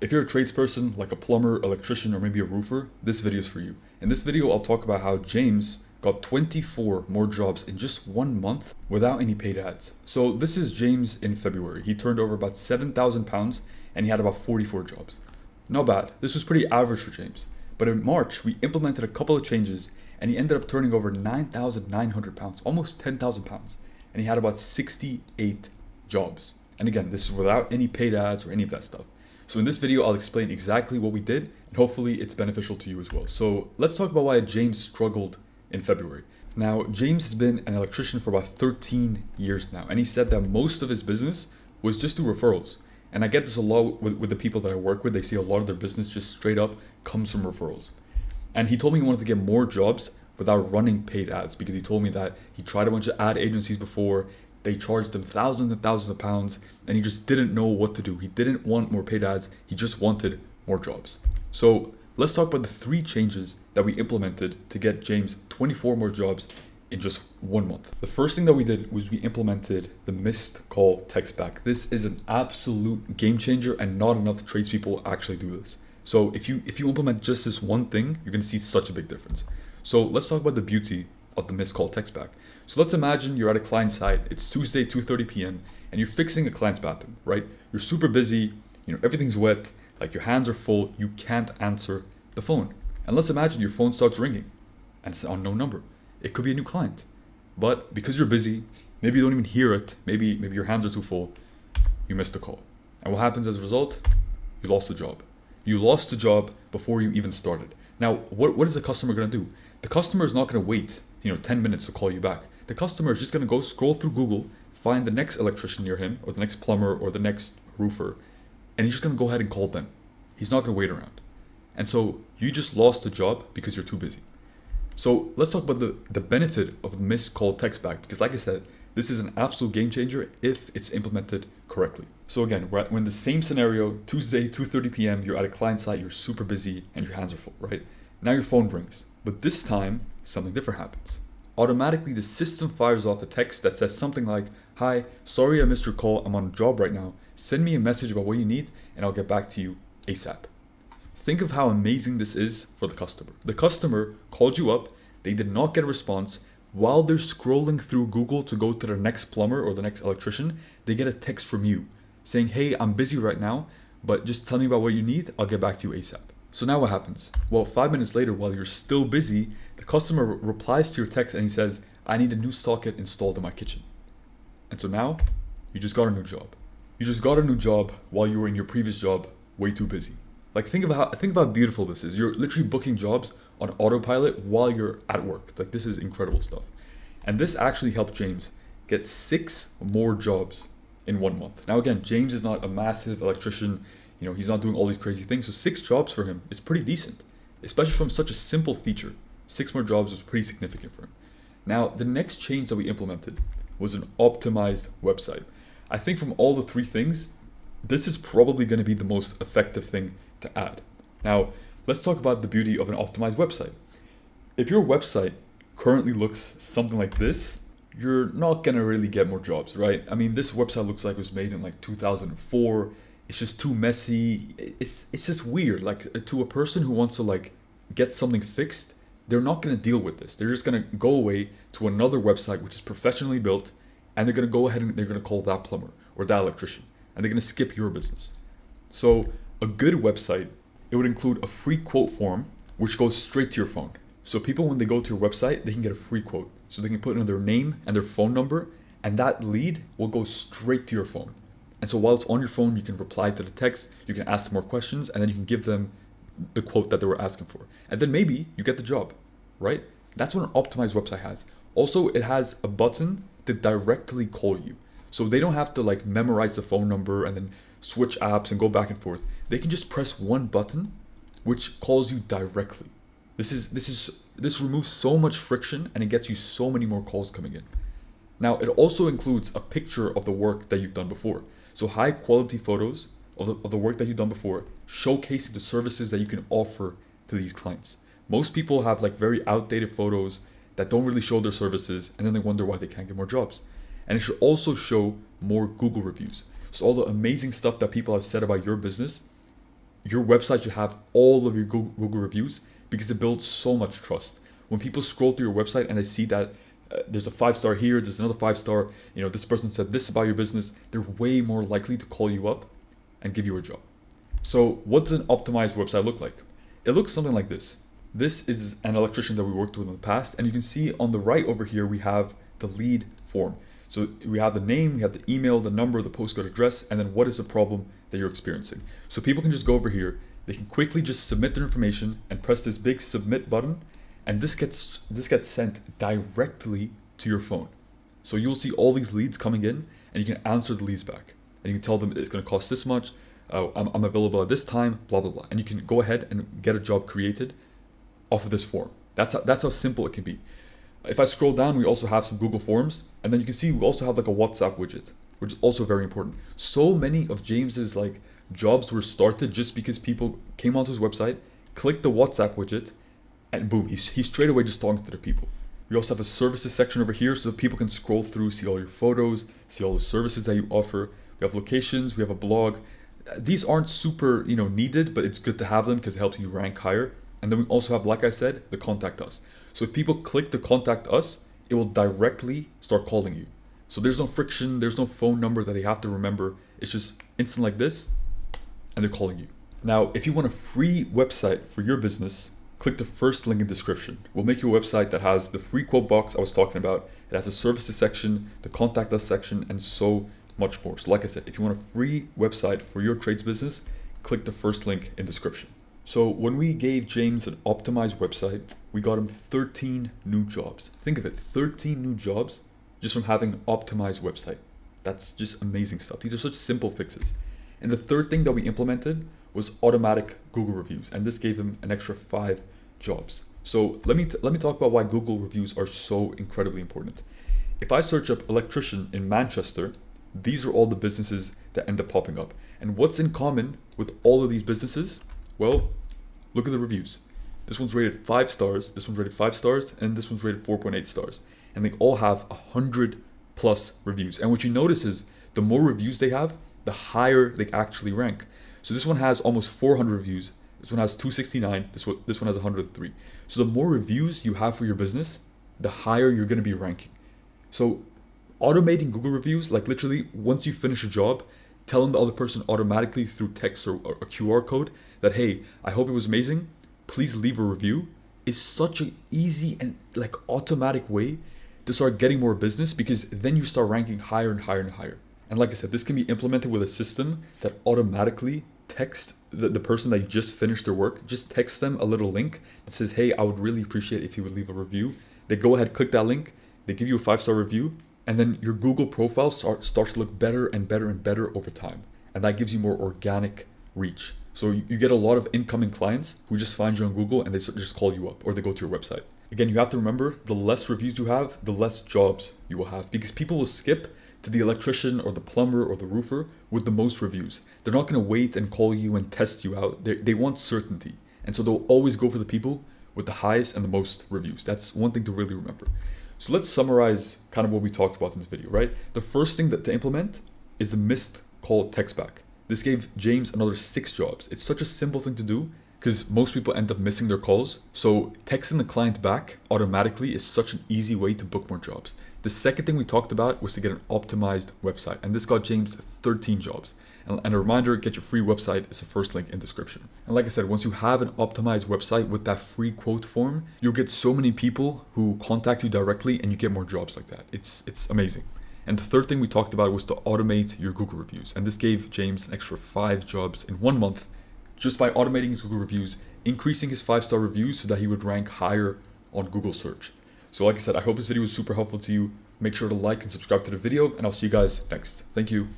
If you're a tradesperson like a plumber, electrician, or maybe a roofer, this video is for you. In this video, I'll talk about how James got 24 more jobs in just 1 month without any paid ads. So this is James in February. He turned over about £7,000 and he had about 44 jobs. Not bad. This was pretty average for James. But in March, we implemented a couple of changes and he ended up turning over £9,900, almost £10,000. And he had about 68 jobs. And again, this is without any paid ads or any of that stuff. So in this video, I'll explain exactly what we did, and hopefully it's beneficial to you as well. So let's talk about why James struggled in February. Now, James has been an electrician for about 13 years now, and he said that most of his business was just through referrals. And I get this a lot with the people that I work with. They see a lot of their business just straight up comes from referrals. And he told me he wanted to get more jobs without running paid ads, because he told me that he tried a bunch of ad agencies before. They charged him thousands and thousands of pounds, and he just didn't know what to do. He didn't want more paid ads. He just wanted more jobs. So let's talk about the 3 changes that we implemented to get James 24 more jobs in just 1 month. The first thing that we did was we implemented the missed call text back. This is an absolute game changer, and not enough tradespeople actually do this. So if you implement just this one thing, you're gonna see such a big difference. So let's talk about the beauty of the missed call text back. So let's imagine you're at a client site. It's Tuesday, 2:30 p.m. and you're fixing a client's bathroom, right? You're super busy, everything's wet, like your hands are full, you can't answer the phone. And let's imagine your phone starts ringing and it's an unknown number. It could be a new client. But because you're busy, maybe you don't even hear it, maybe your hands are too full, you missed the call. And what happens as a result? You lost the job. You lost the job before you even started. Now, what is the customer gonna do? The customer is not gonna wait 10 minutes to call you back. The customer is just going to go scroll through Google, find the next electrician near him, or the next plumber, or the next roofer, and he's just going to go ahead and call them. He's not going to wait around. And so you just lost the job because you're too busy. So let's talk about the benefit of the missed call text back, because like I said, this is an absolute game changer if it's implemented correctly. So again, we're in the same scenario, Tuesday, 2:30 p.m., you're at a client site, you're super busy, and your hands are full, right? Now your phone rings, but this time, something different happens. Automatically, the system fires off a text that says something like, "Hi, sorry I missed your call, I'm on a job right now. Send me a message about what you need and I'll get back to you ASAP." Think of how amazing this is for the customer. The customer called you up, they did not get a response. While they're scrolling through Google to go to their next plumber or the next electrician, they get a text from you saying, "Hey, I'm busy right now, but just tell me about what you need, I'll get back to you ASAP." So now what happens? Well, 5 minutes later, while you're still busy, the customer replies to your text and he says, "I need a new socket installed in my kitchen." And so now, you just got a new job. You just got a new job while you were in your previous job way too busy. Like think about how beautiful this is. You're literally booking jobs on autopilot while you're at work. Like this is incredible stuff. And this actually helped James get 6 more jobs in 1 month. Now again, James is not a massive electrician. He's not doing all these crazy things. So 6 jobs for him is pretty decent, especially from such a simple feature. 6 more jobs was pretty significant for him. Now, the next change that we implemented was an optimized website. I think from all the 3 things, this is probably going to be the most effective thing to add. Now, let's talk about the beauty of an optimized website. If your website currently looks something like this, you're not going to really get more jobs, right? I mean, this website looks like it was made in like 2004. It's just too messy. It's just weird. Like to a person who wants to get something fixed, they're not going to deal with this. They're just going to go away to another website which is professionally built, and they're going to go ahead and they're going to call that plumber or that electrician, and they're going to skip your business. So a good website, it would include a free quote form which goes straight to your phone. So people, when they go to your website, they can get a free quote. So they can put in their name and their phone number, and that lead will go straight to your phone. And so while it's on your phone, you can reply to the text, you can ask them more questions, and then you can give them the quote that they were asking for. And then maybe you get the job, right? That's what an optimized website has. Also, it has a button to directly call you. So they don't have to memorize the phone number and then switch apps and go back and forth. They can just press one button, which calls you directly. This removes so much friction, and it gets you so many more calls coming in. Now, it also includes a picture of the work that you've done before. So high quality photos of the work that you've done before, showcasing the services that you can offer to these clients. Most people have very outdated photos that don't really show their services, and then they wonder why they can't get more jobs. And it should also show more Google reviews. So all the amazing stuff that people have said about your business, your website should have all of your Google reviews because it builds so much trust. When people scroll through your website and they see that there's a 5-star here, there's another 5-star, this person said this about your business, they're way more likely to call you up and give you a job. So what does an optimized website look like? It looks something like this. This is an electrician that we worked with in the past, and you can see on the right over here we have the lead form. So we have the name, we have the email, the number, the postcode address, and then what is the problem that you're experiencing. So people can just go over here, they can quickly just submit their information and press this big submit button, and this gets sent directly to your phone. So you'll see all these leads coming in, and you can answer the leads back. And you can tell them it's going to cost this much, I'm available at this time, blah, blah, blah. And you can go ahead and get a job created off of this form. That's how simple it can be. If I scroll down, we also have some Google Forms, and then you can see we also have like a WhatsApp widget, which is also very important. So many of James's jobs were started just because people came onto his website, clicked the WhatsApp widget, and boom, he's straight away just talking to the people. We also have a services section over here so that people can scroll through, see all your photos, see all the services that you offer. We have locations, we have a blog. These aren't super, needed, but it's good to have them because it helps you rank higher. And then we also have, like I said, the contact us. So if people click the contact us, it will directly start calling you. So there's no friction, there's no phone number that they have to remember. It's just instant like this, and they're calling you. Now, if you want a free website for your business, click the first link in the description. We'll make you a website that has the free quote box I was talking about. It has a services section, the contact us section, and so much more. So like I said, if you want a free website for your trades business, click the first link in description. So when we gave James an optimized website, we got him 13 new jobs. Think of it, 13 new jobs just from having an optimized website. That's just amazing stuff. These are such simple fixes. And the third thing that we implemented was automatic Google reviews, and this gave him an extra 5 jobs. So let me talk about why Google reviews are so incredibly important. If I search up electrician in Manchester, these are all the businesses that end up popping up. And what's in common with all of these businesses? Well, look at the reviews. This one's rated 5 stars, this one's rated 5 stars, and this one's rated 4.8 stars. And they all have 100+ reviews. And what you notice is the more reviews they have, the higher they actually rank. So this one has almost 400 reviews. This one has 269. This one has 103. So the more reviews you have for your business, the higher you're going to be ranking. So automating Google reviews, like literally once you finish a job, telling the other person automatically through text or a QR code that, hey, I hope it was amazing, please leave a review, is such an easy and automatic way to start getting more business, because then you start ranking higher and higher and higher. And like I said, this can be implemented with a system that automatically texts the person that you just finished their work, just text them a little link that says, hey, I would really appreciate if you would leave a review. They go ahead, click that link, they give you a 5-star review, and then your Google profile starts to look better and better and better over time. And that gives you more organic reach. So you get a lot of incoming clients who just find you on Google and they just call you up or they go to your website. Again, you have to remember, the less reviews you have, the less jobs you will have, because people will skip to the electrician or the plumber or the roofer with the most reviews. They're not going to wait and call you and test you out. They want certainty. And so they'll always go for the people with the highest and the most reviews. That's one thing to really remember. So let's summarize kind of what we talked about in this video, right? The first thing to implement is the missed call text back. This gave James another 6 jobs. It's such a simple thing to do because most people end up missing their calls. So texting the client back automatically is such an easy way to book more jobs. The second thing we talked about was to get an optimized website, and this got James 13 jobs. And a reminder, get your free website, it's the first link in description. And like I said, once you have an optimized website with that free quote form, you'll get so many people who contact you directly and you get more jobs like that. It's amazing. And the third thing we talked about was to automate your Google reviews. And this gave James an extra 5 jobs in 1 month just by automating his Google reviews, increasing his 5-star reviews so that he would rank higher on Google search. So like I said, I hope this video was super helpful to you. Make sure to like and subscribe to the video, and I'll see you guys next. Thank you.